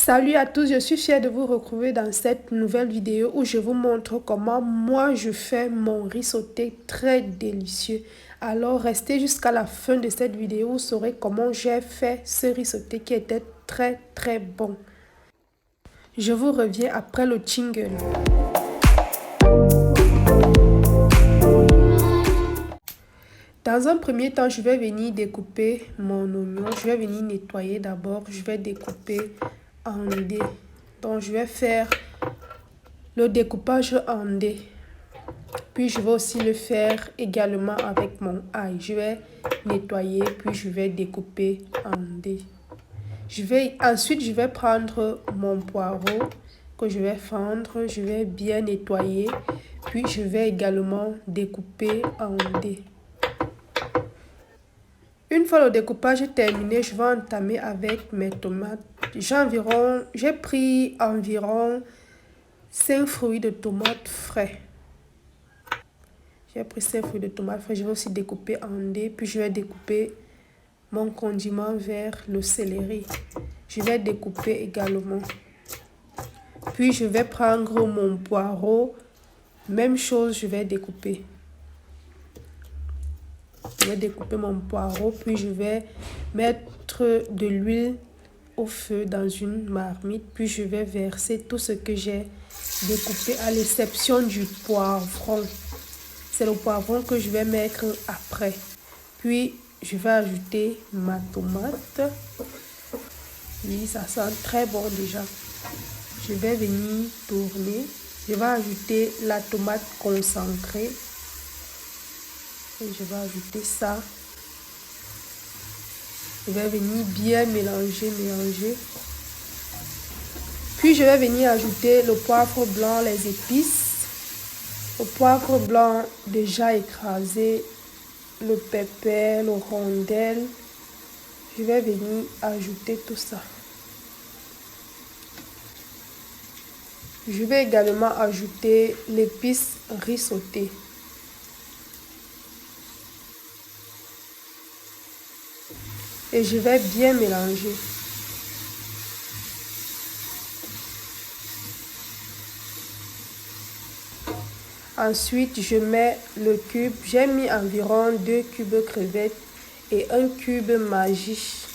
Salut à tous, je suis fière de vous retrouver dans cette nouvelle vidéo où je vous montre comment moi je fais mon riz sauté très délicieux. Alors restez jusqu'à la fin de cette vidéo, vous saurez comment j'ai fait ce riz sauté qui était très bon. Je vous reviens après le jingle. Dans un premier temps, je vais venir découper mon oignon. Je vais venir nettoyer d'abord. Je vais découper en dés. Donc, je vais faire le découpage en dés. Puis, je vais aussi le faire également avec mon ail. Je vais nettoyer, puis je vais découper en dés. Ensuite, je vais prendre mon poireau que je vais fendre. Je vais bien nettoyer. Puis, je vais également découper en dés. Une fois le découpage terminé, je vais entamer avec mes tomates. J'ai pris environ 5 fruits de tomates frais. J'ai pris 5 fruits de tomates frais. Je vais aussi découper en dés. Puis je vais découper mon condiment vert, le céleri. Je vais découper également. Puis je vais prendre mon poireau. Même chose, je vais découper. Je vais découper mon poireau, puis je vais mettre de l'huile au feu dans une marmite, puis je vais verser tout ce que j'ai découpé à l'exception du poivron. C'est le poivron que je vais mettre après. Puis je vais ajouter ma tomate. Oui, ça sent très bon déjà. Je vais venir tourner. Je vais ajouter la tomate concentrée. Et je vais ajouter ça. Je vais venir bien mélanger. Puis je vais venir ajouter le poivre blanc, les épices. Le poivre blanc déjà écrasé, le pépé, le rondelle. Je vais venir ajouter tout ça. Je vais également ajouter l'épice riz sauté. Et je vais bien mélanger. Ensuite, je mets le cube. J'ai mis environ 2 cubes crevettes et 1 cube Maggi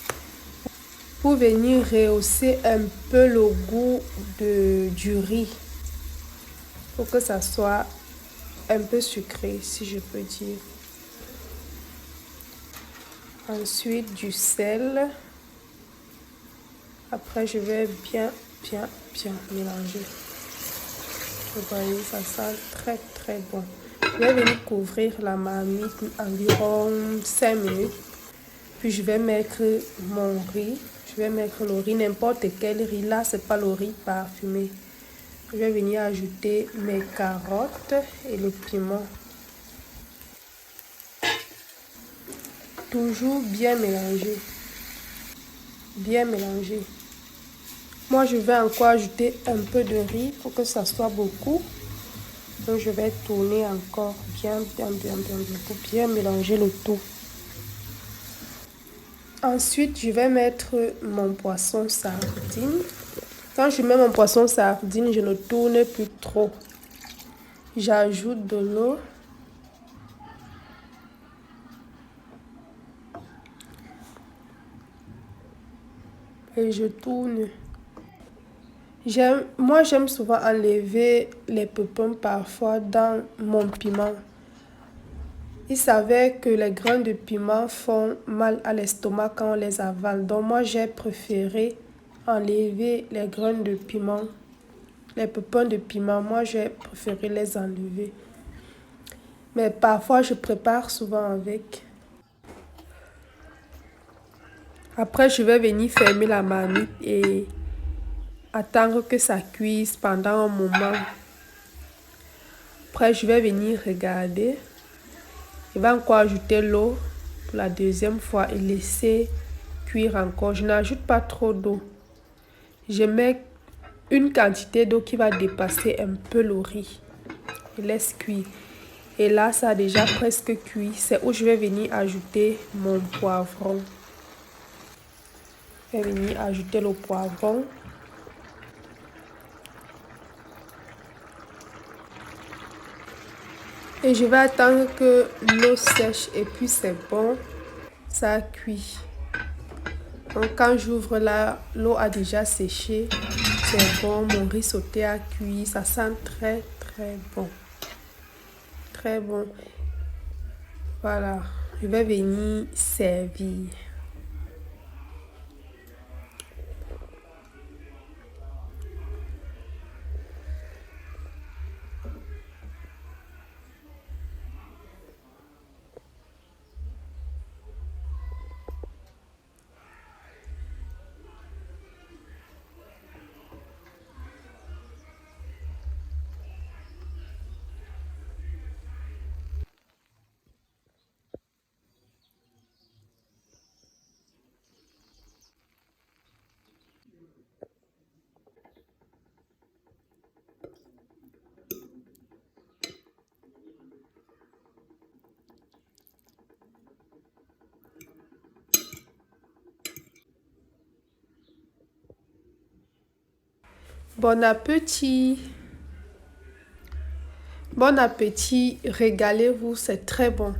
pour venir rehausser un peu le goût du riz. Pour que ça soit un peu sucré, si je peux dire. Ensuite, du sel. Après, je vais bien mélanger. Vous voyez, ça sent très bon. Je vais venir couvrir la marmite environ 5 minutes. Puis, je vais mettre mon riz. Je vais mettre le riz, n'importe quel riz. Là, c'est pas le riz parfumé. Je vais venir ajouter mes carottes et le piment. Toujours bien mélanger. Bien mélanger. Moi, je vais encore ajouter un peu de riz pour que ça soit beaucoup. Donc, je vais tourner encore bien pour bien mélanger le tout. Ensuite, je vais mettre mon poisson sardine. Quand je mets mon poisson sardine, je ne tourne plus trop. J'ajoute de l'eau. Et je tourne. Moi, j'aime souvent enlever les pépins parfois dans mon piment. Il s'avère que les grains de piment font mal à l'estomac quand on les avale. Donc moi, j'ai préféré enlever les grains de piment. Les pépins de piment, moi, j'ai préféré les enlever. Mais parfois, je prépare souvent avec. Après, je vais venir fermer la marmite et attendre que ça cuise pendant un moment. Après, je vais venir regarder. Je vais encore ajouter l'eau pour la deuxième fois et laisser cuire encore. Je n'ajoute pas trop d'eau. Je mets une quantité d'eau qui va dépasser un peu le riz. Je laisse cuire. Et là, ça a déjà presque cuit. C'est où je vais venir ajouter mon poivron. Je vais venir ajouter le poivron. Et je vais attendre que l'eau sèche et puis c'est bon, ça a cuit. Donc quand j'ouvre là, l'eau a déjà séché, c'est bon, mon riz sauté a cuit, ça sent très très bon. Très bon. Voilà, je vais venir servir. Bon appétit. Bon appétit, régalez-vous, c'est très bon.